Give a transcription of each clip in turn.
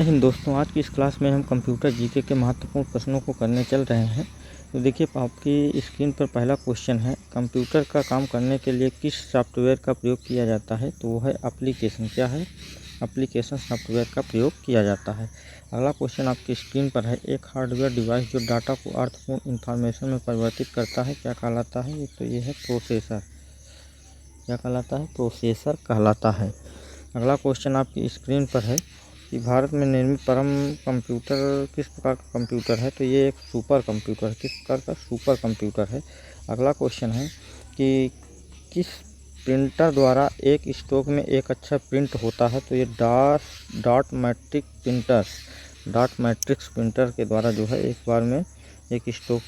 लेकिन दोस्तों, आज की इस क्लास में हम कंप्यूटर जीके के महत्वपूर्ण प्रश्नों को करने चल रहे हैं। तो देखिए, आपकी स्क्रीन पर पहला क्वेश्चन है, कंप्यूटर का काम करने के लिए किस सॉफ्टवेयर का प्रयोग किया जाता है? तो वो है एप्लीकेशन। क्या है? एप्लीकेशन सॉफ्टवेयर का प्रयोग किया जाता है। अगला क्वेश्चन आपकी स्क्रीन पर है, एक हार्डवेयर डिवाइस जो डाटा को अर्थपूर्ण इंफॉर्मेशन में परिवर्तित करता है, क्या कहलाता है? तो ये है प्रोसेसर। क्या कहलाता है? प्रोसेसर कहलाता है। अगला क्वेश्चन आपकी स्क्रीन पर है कि भारत में निर्मित परम कंप्यूटर किस प्रकार का कंप्यूटर है? तो ये एक सुपर कंप्यूटर है। किस प्रकार का? सुपर कंप्यूटर है। अगला क्वेश्चन है कि किस प्रिंटर द्वारा एक स्ट्रोक में एक अच्छा प्रिंट होता है? तो ये डॉट मैट्रिक्स प्रिंटर के द्वारा जो है एक बार में एक स्ट्रोक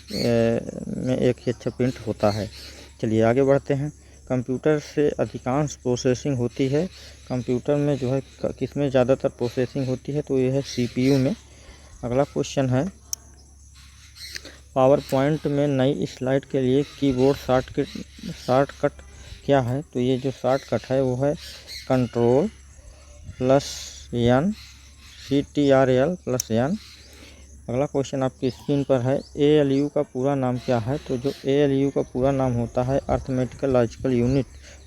में एक ही अच्छा प्रिंट होता है। चलिए आगे बढ़ते हैं। कंप्यूटर से अधिकांश प्रोसेसिंग होती है। कंप्यूटर में जो है किसमें ज़्यादातर प्रोसेसिंग होती है? तो ये है सीपीयू में। अगला क्वेश्चन है, पावर पॉइंट में नई स्लाइड के लिए कीबोर्ड शॉर्टकट क्या है? तो ये जो शॉर्टकट है वो है Ctrl+N, CTRL+N। अगला क्वेश्चन आपकी स्क्रीन पर है, ALU का पूरा नाम क्या है? तो जो ALU का पूरा नाम होता है अर्थमेटिकल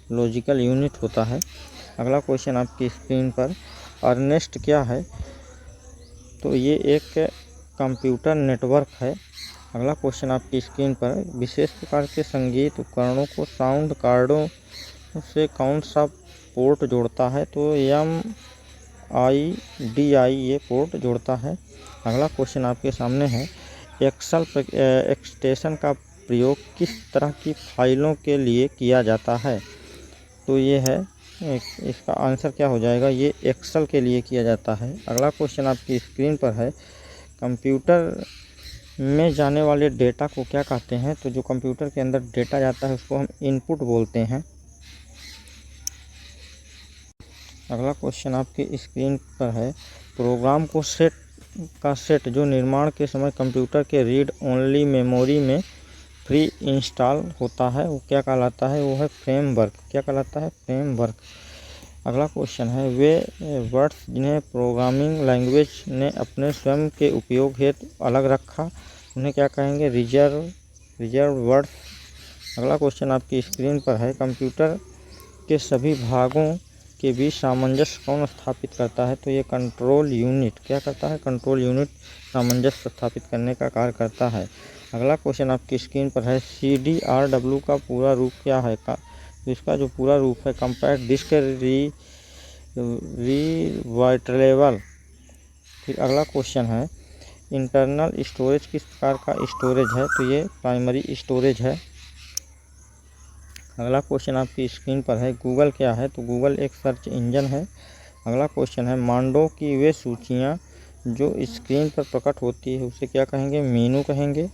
लॉजिकल यूनिट होता है। अगला क्वेश्चन आपकी स्क्रीन पर, अर्नेस्ट क्या है? तो ये एक कंप्यूटर नेटवर्क है। अगला क्वेश्चन आपकी स्क्रीन पर, विशेष प्रकार के संगीत उपकरणों को साउंड कार्डों से कौन सा पोर्ट जोड़ता है? तो MIDI ये पोर्ट जोड़ता है। अगला क्वेश्चन आपके सामने है, एक्सेल एक्सटेंशन का प्रयोग किस तरह की फाइलों के लिए किया जाता है? तो ये है, इसका आंसर क्या हो जाएगा? ये एक्सेल के लिए किया जाता है। अगला क्वेश्चन आपकी स्क्रीन पर है, कंप्यूटर में जाने वाले डेटा को क्या कहते हैं? तो जो कंप्यूटर के अंदर डेटा जाता है उसको हम इनपुट बोलते हैं। अगला क्वेश्चन आपकी स्क्रीन पर है, प्रोग्राम को सेट जो निर्माण के समय कंप्यूटर के रीड ओनली मेमोरी में प्री इंस्टॉल होता है वो क्या कहलाता है? वो है फ्रेमवर्क। क्या कहलाता है? फ्रेमवर्क। अगला क्वेश्चन है, वे वर्ड्स जिन्हें प्रोग्रामिंग लैंग्वेज ने अपने स्वयं के उपयोग हेतु अलग रखा, उन्हें क्या कहेंगे? Reserve words. अगला क्वेश्चन आपकी स्क्रीन पर है, कंप्यूटर के सभी भागों के बीच सामंजस्य कौन स्थापित करता है? तो ये कंट्रोल यूनिट। क्या करता है? कंट्रोल यूनिट सामंजस्य स्थापित करने का कार्य करता है। अगला क्वेश्चन आपकी स्क्रीन पर है, CDRW का पूरा रूप क्या है? तो इसका जो पूरा रूप है, कम्पैक्ट डिस्क रिट्रीवेबल। फिर अगला क्वेश्चन है, इंटरनल स्टोरेज किस प्रकार का स्टोरेज है? तो ये प्राइमरी स्टोरेज है। अगला क्वेश्चन आपकी स्क्रीन पर है, गूगल क्या है? तो गूगल एक सर्च इंजन है। अगला क्वेश्चन है, मांडो की वे सूचियाँ जो स्क्रीन पर प्रकट होती है उसे क्या कहेंगे? मेनू कहेंगे।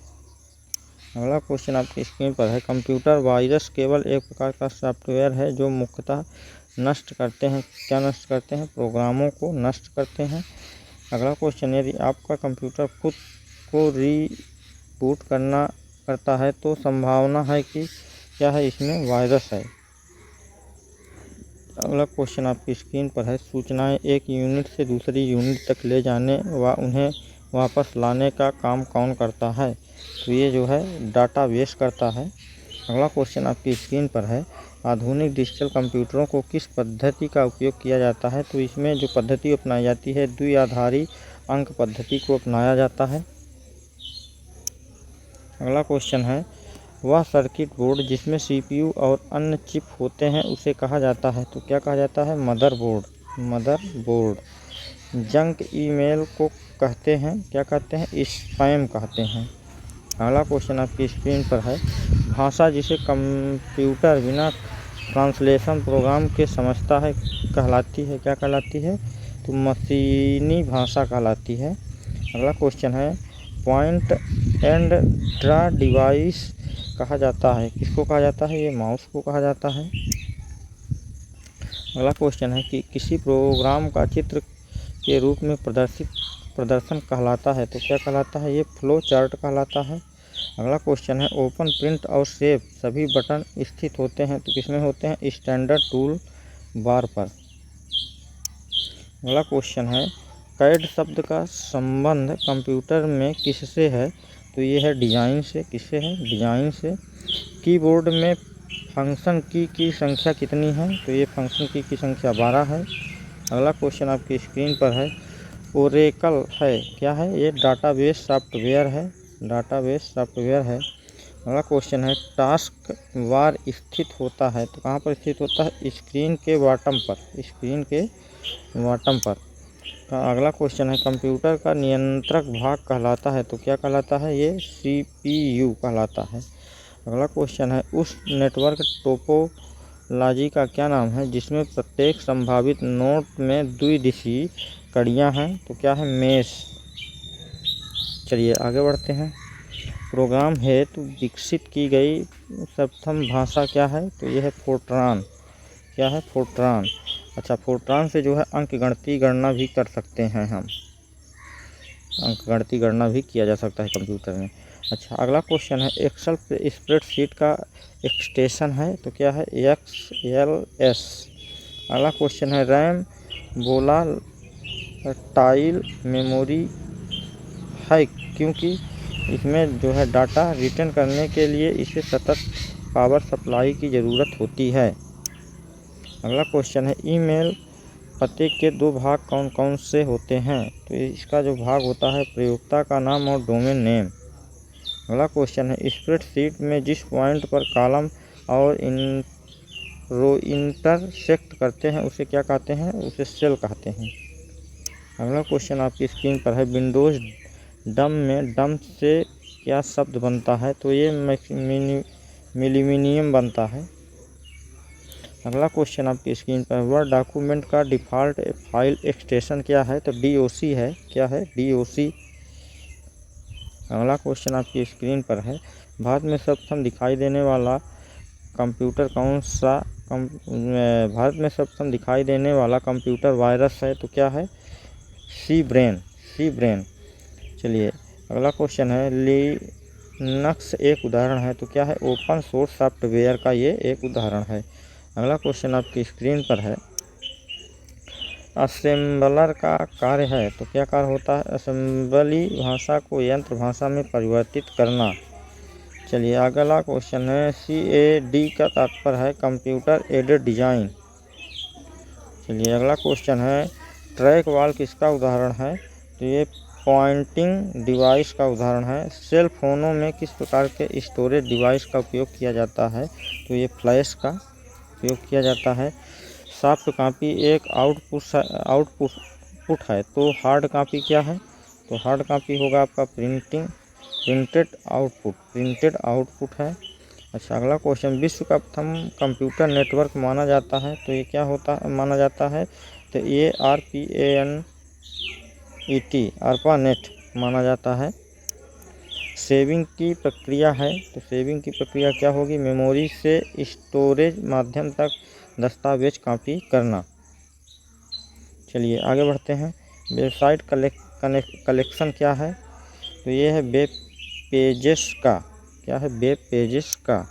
अगला क्वेश्चन आपकी स्क्रीन पर है, कंप्यूटर वायरस केवल एक प्रकार का सॉफ्टवेयर है जो मुख्यतः नष्ट करते हैं। क्या नष्ट करते हैं? प्रोग्रामों को नष्ट करते हैं। अगला क्वेश्चन, यदि आपका कंप्यूटर खुद को रीबूट करता है तो संभावना है कि क्या है? इसमें वायरस है। अगला क्वेश्चन आपकी स्क्रीन पर है, सूचनाएं एक यूनिट से दूसरी यूनिट तक ले जाने व उन्हें वापस लाने का काम कौन करता है? तो ये जो है डाटाबेस करता है। अगला क्वेश्चन आपकी स्क्रीन पर है, आधुनिक डिजिटल कंप्यूटरों को किस पद्धति का उपयोग किया जाता है? तो इसमें जो पद्धति अपनाई जाती है, द्विआधारी अंक पद्धति को अपनाया जाता है। अगला क्वेश्चन है, वह सर्किट बोर्ड जिसमें CPU और अन्य चिप होते हैं उसे कहा जाता है? तो क्या कहा जाता है? मदरबोर्ड। जंक ईमेल को कहते हैं, क्या कहते हैं? स्पैम कहते हैं। अगला क्वेश्चन आपकी स्क्रीन पर है, भाषा जिसे कंप्यूटर बिना ट्रांसलेशन प्रोग्राम के समझता है कहलाती है? क्या कहलाती है? तो मशीनी भाषा कहलाती है। अगला क्वेश्चन है, पॉइंट एंड ड्रा डिवाइस कहा जाता है, किसको कहा जाता है? ये माउस को कहा जाता है। अगला क्वेश्चन है कि किसी प्रोग्राम का चित्र के रूप में प्रदर्शन कहलाता है? तो क्या कहलाता है? ये फ्लो चार्ट कहलाता है। अगला क्वेश्चन है, ओपन, प्रिंट और सेव सभी बटन स्थित होते हैं तो किसमें होते हैं? स्टैंडर्ड टूल बार पर। अगला क्वेश्चन है, कैड शब्द का संबंध कंप्यूटर में किससे है? तो ये है डिज़ाइन से। किससे है? डिज़ाइन से। कीबोर्ड में फंक्शन की संख्या कितनी है? तो ये फंक्शन की संख्या 12 है। अगला क्वेश्चन आपकी स्क्रीन पर है। ओरेकल है, क्या है? ये डाटाबेस सॉफ्टवेयर है। डाटाबेस सॉफ्टवेयर है। अगला क्वेश्चन है, टास्क बार स्थित होता है तो कहाँ पर स्थित होता है? स्क्रीन के बॉटम पर। स्क्रीन के बॉटम पर। अगला क्वेश्चन है, कंप्यूटर का नियंत्रक भाग कहलाता है तो क्या कहलाता है? ये CPU कहलाता है। अगला क्वेश्चन है, उस नेटवर्क टोपोलॉजी का क्या नाम है जिसमें प्रत्येक संभावित नोड में द्विदिशीय कड़ियाँ हैं? तो क्या है? मेश। चलिए आगे बढ़ते हैं। प्रोग्राम हेतु विकसित की गई प्रथम भाषा क्या है? तो यह है फोर्ट्रान। क्या है? फोर्ट्रान। अच्छा, फोर्ट्रान से जो है अंकगणितीय गणना भी कर सकते हैं हम। अंकगणितीय गणना भी किया जा सकता है कंप्यूटर में। अच्छा, अगला क्वेश्चन है, एक्सेल स्प्रेडशीट का एक्सटेंशन है तो क्या है? XLS। अगला क्वेश्चन है, रैम वोलाटाइल मेमोरी है क्योंकि इसमें जो है डाटा रिटर्न करने के लिए इसे सतत पावर सप्लाई की ज़रूरत होती है। अगला क्वेश्चन है, ईमेल पते के 2 भाग कौन कौन से होते हैं? तो इसका जो भाग होता है प्रयोक्ता का नाम और डोमेन नेम। अगला क्वेश्चन है, स्प्रेडशीट में जिस पॉइंट पर कॉलम और रो इंटरसेक्ट करते हैं उसे क्या कहते हैं? उसे सेल कहते हैं। अगला क्वेश्चन आपकी स्क्रीन पर है, विंडोज़ डम में डम से क्या शब्द बनता है? तो ये मिलीनियम बनता है। अगला क्वेश्चन आपकी स्क्रीन पर, वर्ड डॉक्यूमेंट का डिफ़ॉल्ट फाइल एक्सटेंशन क्या है? तो DOC है। क्या है? DOC। अगला क्वेश्चन आपकी स्क्रीन पर है, भारत में सर्वप्रथम दिखाई देने वाला कंप्यूटर कौन सा भारत में सर्वप्रथम दिखाई देने वाला कंप्यूटर वायरस है? तो क्या है? सी ब्रेन। चलिए अगला क्वेश्चन है, लिनक्स एक उदाहरण है तो क्या है? ओपन सोर्स सॉफ्टवेयर का ये एक उदाहरण है। अगला क्वेश्चन आपकी स्क्रीन पर है, असेंबलर का कार्य है तो क्या कार्य होता है? असेंबली भाषा को यंत्र भाषा में परिवर्तित करना। चलिए अगला क्वेश्चन है, CAD का तात्पर्य है कंप्यूटर एडेड डिज़ाइन। चलिए अगला क्वेश्चन है, ट्रैक बॉल किसका उदाहरण है? तो ये पॉइंटिंग डिवाइस का उदाहरण है। सेल फोनों में किस प्रकार के स्टोरेज डिवाइस का उपयोग किया जाता है? तो ये फ्लैश का उपयोग किया जाता है। सॉफ्ट कॉपी एक आउटपुट है तो हार्ड कॉपी क्या है? तो हार्ड कॉपी होगा आपका प्रिंटेड आउटपुट है। अच्छा, अगला क्वेश्चन, विश्व का प्रथम कंप्यूटर नेटवर्क माना जाता है तो ये क्या माना जाता है? तो ये ARPANET माना जाता है। सेविंग की प्रक्रिया है तो सेविंग की प्रक्रिया क्या होगी? मेमोरी से स्टोरेज माध्यम तक दस्तावेज कॉपी करना। चलिए आगे बढ़ते हैं। वेबसाइट कलेक्शन क्या है? तो ये है वेब पेजेस का। क्या है? वेब पेजेस का।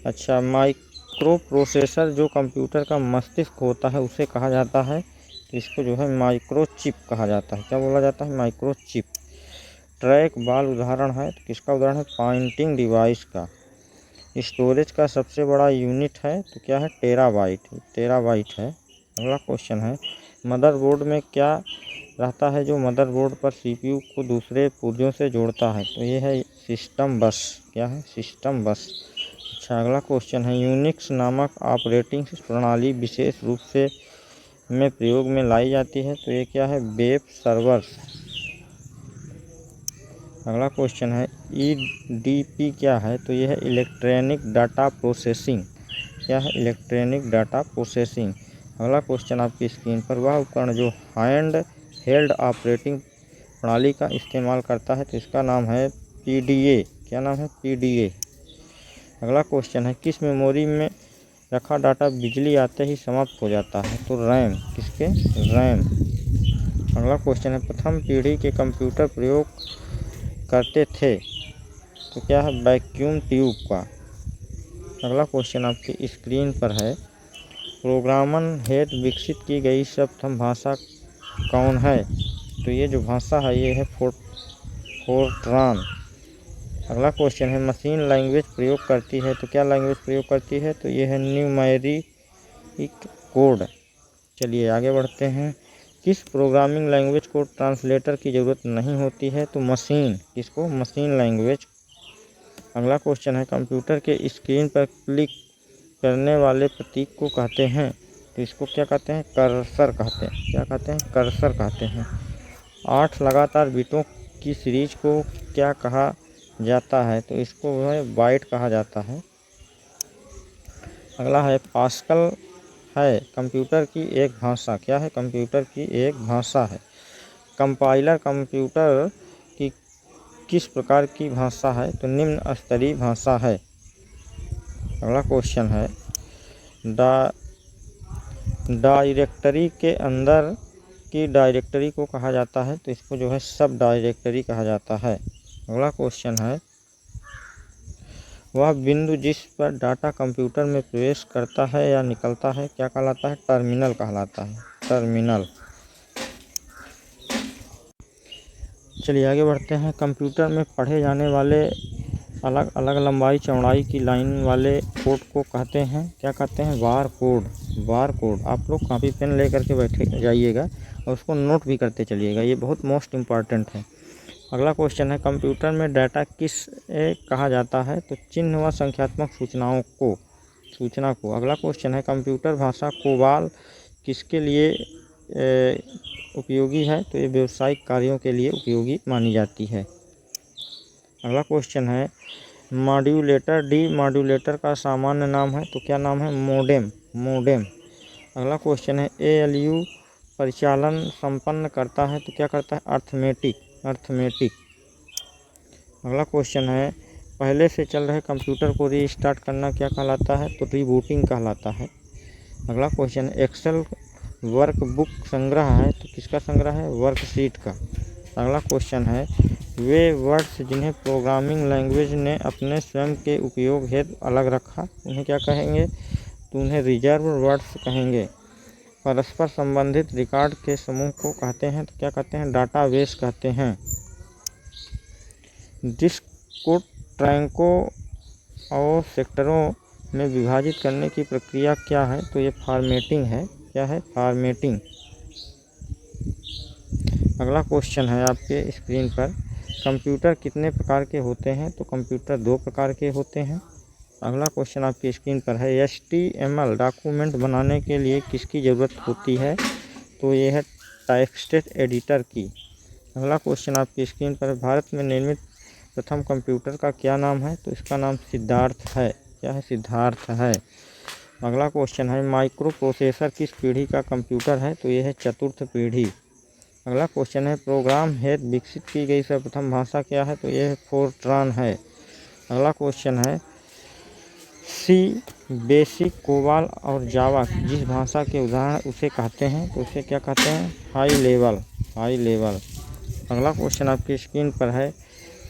अच्छा, माइक्रो प्रोसेसर जो कंप्यूटर का मस्तिष्क होता है उसे कहा जाता है तो इसको जो है माइक्रोचिप कहा जाता है। क्या बोला जाता है? माइक्रोचिप। ट्रैक बॉल उदाहरण है तो किसका उदाहरण है? पॉइंटिंग डिवाइस का। स्टोरेज का सबसे बड़ा यूनिट है तो क्या है? टेराबाइट है। अगला क्वेश्चन है, मदरबोर्ड में क्या रहता है जो मदरबोर्ड पर CPU को दूसरे पुर्जों से जोड़ता है? तो ये है सिस्टम बस। क्या है? सिस्टम बस। अच्छा, अगला क्वेश्चन है, यूनिक्स नामक ऑपरेटिंग प्रणाली विशेष रूप से में प्रयोग में लाई जाती है तो ये क्या है? Web servers. अगला क्वेश्चन है, EDP क्या है? तो यह है इलेक्ट्रॉनिक डाटा प्रोसेसिंग। क्या है? Electronic data processing. अगला क्वेश्चन आपकी स्क्रीन पर, वह उपकरण जो हैंड हेल्ड ऑपरेटिंग प्रणाली का इस्तेमाल करता है तो इसका नाम है PDA। क्या नाम है? PDA। अगला क्वेश्चन है, किस मेमोरी में रखा डाटा बिजली आते ही समाप्त हो जाता है? तो रैम। किसके? रैम। अगला क्वेश्चन है, प्रथम पीढ़ी के कंप्यूटर प्रयोग करते थे तो क्या है? वैक्यूम ट्यूब का। अगला क्वेश्चन आपकी स्क्रीन पर है, प्रोग्रामन हेतु विकसित की गई सर्वप्रथम भाषा कौन है? तो ये जो भाषा है ये है फोर्ट्रान। अगला क्वेश्चन है मशीन लैंग्वेज प्रयोग करती है, तो क्या लैंग्वेज प्रयोग करती है, तो ये है न्यूमेरिक कोड। चलिए आगे बढ़ते हैं। किस प्रोग्रामिंग लैंग्वेज को ट्रांसलेटर की ज़रूरत नहीं होती है, तो मशीन, किसको, मशीन लैंग्वेज। अगला क्वेश्चन है कंप्यूटर के स्क्रीन पर क्लिक करने वाले प्रतीक को कहते हैं, तो इसको क्या कहते हैं, कर्सर कहते हैं। क्या कहते हैं, कर्सर कहते हैं। 8 लगातार बिटों की सीरीज को क्या कहा जाता है, तो इसको है बाइट कहा जाता है। अगला है पास्कल है कंप्यूटर की एक भाषा। क्या है, कंप्यूटर की एक भाषा है। कंपाइलर कंप्यूटर की किस प्रकार की भाषा है, तो निम्न स्तरीय भाषा है। अगला क्वेश्चन है डायरेक्टरी के अंदर की डायरेक्टरी को कहा जाता है, तो इसको जो है सब डायरेक्टरी कहा जाता है। अगला क्वेश्चन है वह बिंदु जिस पर डाटा कंप्यूटर में प्रवेश करता है या निकलता है क्या कहलाता है, टर्मिनल कहलाता है, टर्मिनल। चलिए आगे बढ़ते हैं। कंप्यूटर में पढ़े जाने वाले अलग अलग लंबाई चौड़ाई की लाइन वाले कोड को कहते हैं, क्या कहते हैं, बार कोड। Bar code. आप लोग कॉपी पेन ले करके बैठे जाइएगा और उसको नोट भी करते चलिएगा, ये बहुत मोस्ट इम्पॉर्टेंट है। अगला क्वेश्चन है कंप्यूटर में डाटा किस कहा जाता है, तो चिन्ह व संख्यात्मक सूचना को। अगला क्वेश्चन है कंप्यूटर भाषा कोबाल किसके लिए उपयोगी है, तो ये व्यावसायिक कार्यों के लिए उपयोगी मानी जाती है। अगला क्वेश्चन है मॉड्यूलेटर डीमॉड्यूलेटर का सामान्य नाम है, तो क्या नाम है, मोडेम। अगला क्वेश्चन है ALU परिचालन संपन्न करता है, तो क्या करता है, अर्थमेटिक। अगला क्वेश्चन है पहले से चल रहे कंप्यूटर को रीस्टार्ट करना क्या कहलाता है, तो रीबूटिंग कहलाता है। अगला क्वेश्चन है एक्सेल वर्कबुक संग्रह है, तो किसका संग्रह है, वर्कशीट का। अगला क्वेश्चन है वे वर्ड्स जिन्हें प्रोग्रामिंग लैंग्वेज ने अपने स्वयं के उपयोग हेतु अलग रखा उन्हें क्या कहेंगे, तो उन्हें रिजर्व वर्ड्स कहेंगे। परस्पर संबंधित रिकॉर्ड के समूह को कहते हैं, तो क्या कहते हैं, डाटाबेस कहते हैं। डिस्क को ट्रैकों और सेक्टरों में विभाजित करने की प्रक्रिया क्या है, तो ये फॉर्मेटिंग है। क्या है, फॉर्मेटिंग। अगला क्वेश्चन है आपके स्क्रीन पर कंप्यूटर कितने प्रकार के होते हैं, तो कंप्यूटर 2 प्रकार के होते हैं। अगला क्वेश्चन आपकी स्क्रीन पर है HTML डॉक्यूमेंट बनाने के लिए किसकी ज़रूरत होती है, तो ये है टेक्स्ट एडिटर की। अगला क्वेश्चन आपकी स्क्रीन पर भारत में निर्मित प्रथम कंप्यूटर का क्या नाम है, तो इसका नाम सिद्धार्थ है। क्या है, सिद्धार्थ है। अगला क्वेश्चन है माइक्रो प्रोसेसर किस पीढ़ी का कंप्यूटर है, तो ये है 4th पीढ़ी। अगला क्वेश्चन है प्रोग्राम हेतु विकसित की गई सर्वप्रथम भाषा क्या है, तो ये है फोर्ट्रान है। अगला क्वेश्चन है सी बेसिक कोबाल और जावा जिस भाषा के उदाहरण उसे कहते हैं, तो उसे क्या कहते हैं, हाई लेवल। अगला क्वेश्चन आपकी स्क्रीन पर है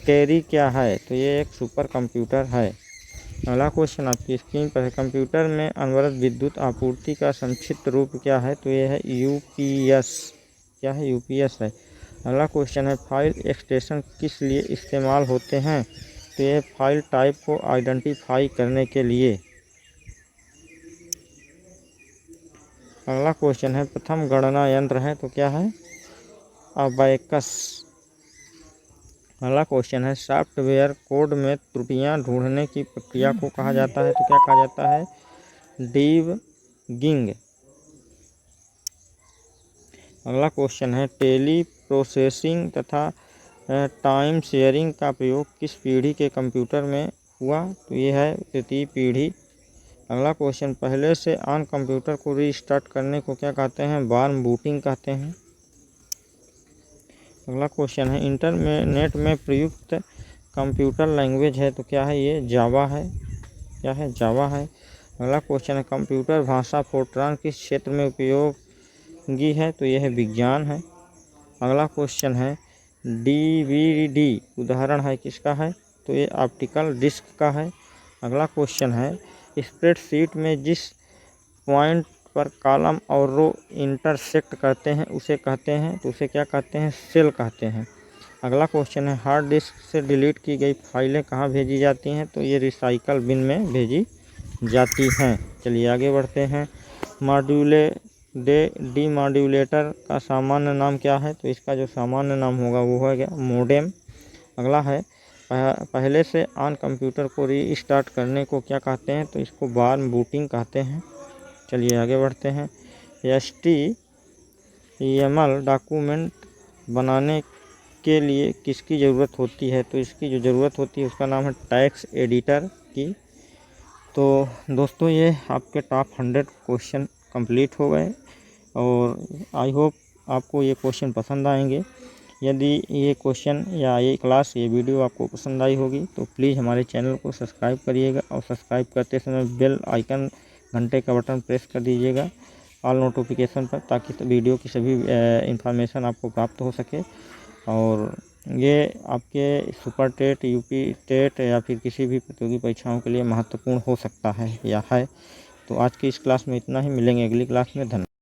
कैरी क्या है, तो ये एक सुपर कंप्यूटर है। अगला क्वेश्चन आपकी स्क्रीन पर है कंप्यूटर में अनवरत विद्युत आपूर्ति का संक्षिप्त रूप क्या है, तो ये है UPS। क्या है, UPS है। अगला क्वेश्चन है फाइल एक्सटेंशन किस लिए इस्तेमाल होते हैं, तो ये फाइल टाइप को आइडेंटिफाई करने के लिए। अगला क्वेश्चन है प्रथम गणना यंत्र है, तो क्या है, अबैकस। अगला क्वेश्चन है सॉफ्टवेयर कोड में त्रुटियां ढूंढने की प्रक्रिया को कहा जाता है, तो क्या कहा जाता है, डीबगिंग। अगला क्वेश्चन है टेली प्रोसेसिंग तथा टाइम शेयरिंग का प्रयोग किस पीढ़ी के कंप्यूटर में हुआ, तो ये है 3री पीढ़ी। अगला क्वेश्चन पहले से ऑन कंप्यूटर को रीस्टार्ट करने को क्या कहते हैं, वार्म बूटिंग कहते हैं। अगला क्वेश्चन है इंटरनेट में प्रयुक्त कंप्यूटर लैंग्वेज है, तो क्या है, ये जावा है। क्या है, जावा है। अगला क्वेश्चन है कंप्यूटर भाषा फोर्ट्रान किस क्षेत्र में उपयोगी है, तो यह है विज्ञान है। अगला क्वेश्चन है DVD उदाहरण है किसका है, तो ये ऑप्टिकल डिस्क का है। अगला क्वेश्चन है स्प्रेडशीट में जिस पॉइंट पर कॉलम और रो इंटरसेक्ट करते हैं उसे कहते हैं, तो उसे क्या कहते हैं, सेल कहते हैं। अगला क्वेश्चन है हार्ड डिस्क से डिलीट की गई फाइलें कहाँ भेजी जाती हैं, तो ये रिसाइकल बिन में भेजी जाती हैं। चलिए आगे बढ़ते हैं। डीमॉड्यूलेटर का सामान्य नाम क्या है, तो इसका जो सामान्य नाम होगा वो है क्या, मोडेम। अगला है पहले से ऑन कंप्यूटर को रीस्टार्ट करने को क्या कहते हैं, तो इसको वार्म बूटिंग कहते हैं। चलिए आगे बढ़ते हैं। HTML डॉक्यूमेंट बनाने के लिए किसकी ज़रूरत होती है, तो इसकी जो ज़रूरत होती है उसका नाम है टेक्स्ट एडिटर की। तो दोस्तों ये आपके टॉप 100 क्वेश्चन कंप्लीट हो गए और आई होप आपको ये क्वेश्चन पसंद आएंगे। यदि ये क्वेश्चन या ये क्लास, ये वीडियो आपको पसंद आई होगी तो प्लीज़ हमारे चैनल को सब्सक्राइब करिएगा और सब्सक्राइब करते समय बेल आइकन घंटे का बटन प्रेस कर दीजिएगा ऑल नोटिफिकेशन पर, ताकि वीडियो की सभी इंफॉर्मेशन आपको प्राप्त हो सके। और ये आपके सुपर टेट, यूपी टेट या फिर किसी भी प्रतियोगी परीक्षाओं के लिए महत्वपूर्ण हो सकता है या है। तो आज की इस क्लास में इतना ही, मिलेंगे अगली क्लास में। धन्यवाद।